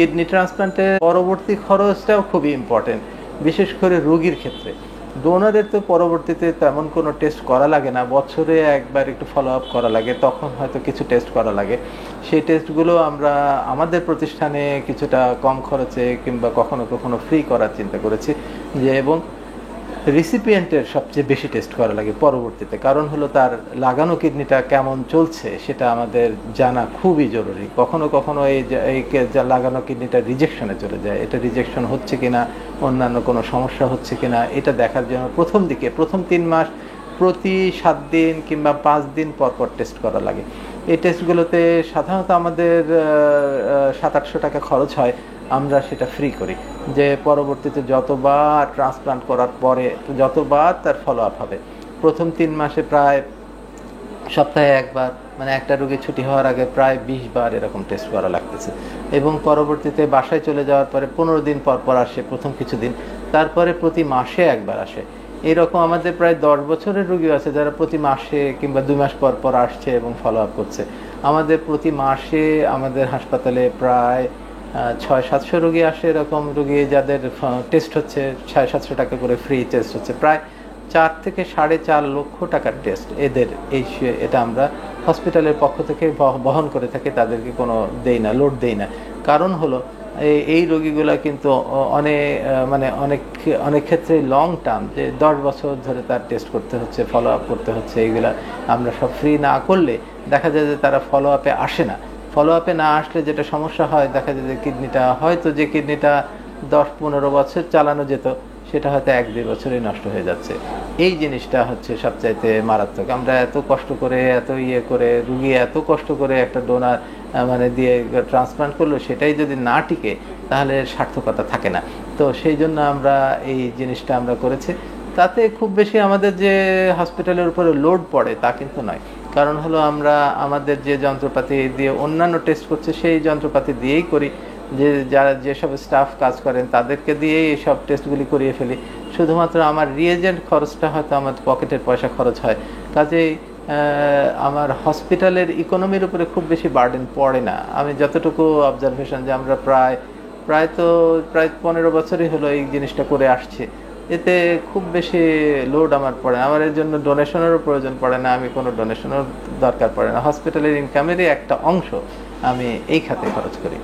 Kidney ট্রান্সপ্লান্টের পরবর্তী খরচটাও খুবই ইম্পর্টেন্ট, বিশেষ করে রোগীর ক্ষেত্রে। ডোনারের তো পরবর্তীতে তেমন কোনো টেস্ট করা লাগে না, বছরে একবার একটু ফলো আপ করা লাগে, তখন হয়তো কিছু টেস্ট করা লাগে। সেই টেস্টগুলো আমরা আমাদের প্রতিষ্ঠানে কিছুটা কম খরচে কিংবা কখনো কখনো ফ্রি করার চিন্তা করেছি, যে এবং রিসিপিয়েন্টের সবচেয়ে বেশি টেস্ট করা লাগে পরবর্তীতে, কারণ হলো তার লাগানো কিডনিটা কেমন চলছে সেটা আমাদের জানা খুবই জরুরি। কখনো কখনো এই লাগানো কিডনিটা রিজেকশনে চলে যায়, এটা রিজেকশন হচ্ছে কিনা, অন্যান্য কোনো সমস্যা হচ্ছে কিনা, এটা দেখার জন্য প্রথম 3 মাস প্রতি 7 দিন কিংবা 5 দিন পর পর টেস্ট করা লাগে। এই টেস্টগুলোতে সাধারণত আমাদের 700-800 টাকা খরচ হয়, আমরা সেটা ফ্রি করি, যে পরবর্তীতে যতবার ট্রান্সপ্লান্ট করার পরে যতবার তার ফলো আপ হবে। প্রথম 3 মাসে প্রায় সপ্তাহে একবার, মানে একটা রোগী ছুটি হওয়ার আগে প্রায় 20 বার এরকম টেস্ট করা লাগতেছে, এবং পরবর্তীতে বাসায় চলে যাওয়ার পরে 15 দিন পর পর আসে প্রথম কিছুদিন, তারপরে প্রতি মাসে একবার আসে। এরকম আমাদের প্রায় 10 বছরের রোগী আছে যারা প্রতি মাসে কিংবা 2 মাস পর পর আসছে এবং ফলো আপ করছে। আমাদের প্রতি মাসে আমাদের হাসপাতালে প্রায় 600-700 রোগী আসে, এরকম রোগী যাদের টেস্ট হচ্ছে 750 টাকা করে ফ্রি টেস্ট হচ্ছে, প্রায় 4 থেকে 4.5 লক্ষ টাকার টেস্ট এদের। এটা আমরা হসপিটালের পক্ষ থেকে বহন করে থাকি, তাদেরকে কোনো দেই না, লোড দেই না। কারণ হলো এই রোগীগুলা কিন্তু অনেক ক্ষেত্রে লং টার্ম, যে 10 বছর ধরে তার টেস্ট করতে হচ্ছে, ফলো আপ করতে হচ্ছে, এইগুলা আমরা সব ফ্রি না করলে দেখা যায় যে তারা ফলো আপে আসে না। ফলো আপে না আসলে যেটা সমস্যা হয়, দেখা যায় যে কিডনিটা হয়তো যে কিডনিটা 10-15 বছর চালানো যেত, সেটা হয়তো 1-2 বছরেই নষ্ট হয়ে যাচ্ছে। এই জিনিসটা হচ্ছে সবচাইতে মারাত্মক। আমরা এত কষ্ট করে, এত করে, রুগী এত কষ্ট করে একটা ডোনার দিয়ে ট্রান্সপ্লান্ট করলো, সেটাই যদি না টিকে তাহলে সার্থকতা থাকে না। তো সেই জন্য আমরা এই জিনিসটা আমরা করেছি। তাতে খুব বেশি আমাদের যে হসপিটালের উপরে লোড পড়ে তা কিন্তু নয়, কারণ হলো আমরা আমাদের যে যন্ত্রপাতি দিয়ে অন্যান্য টেস্ট করছে সেই যন্ত্রপাতি দিয়েই করি, যেসব স্টাফ কাজ করেন তাদেরকে দিয়েই এইসব টেস্টগুলি করিয়ে ফেলি। শুধুমাত্র আমার রিএজেন্ট খরচটা হয়তো আমার পকেটের পয়সা খরচ হয়, কাজেই আমার হসপিটালের ইকোনমির উপরে খুব বেশি বার্ডেন পড়ে না। আমি যতটুকু অবজারভেশন, যে আমরা প্রায় 15 বছরই হলো এই জিনিসটা করে আসছি, এতে খুব বেশি লোড আমার পড়ে না। আমার এর জন্য ডোনেশনেরও প্রয়োজন পড়ে না, আমি কোনো ডোনেশনের দরকার পড়ে না। হসপিটালের ইনকামেরই একটা অংশ আমি এই খাতে খরচ করি।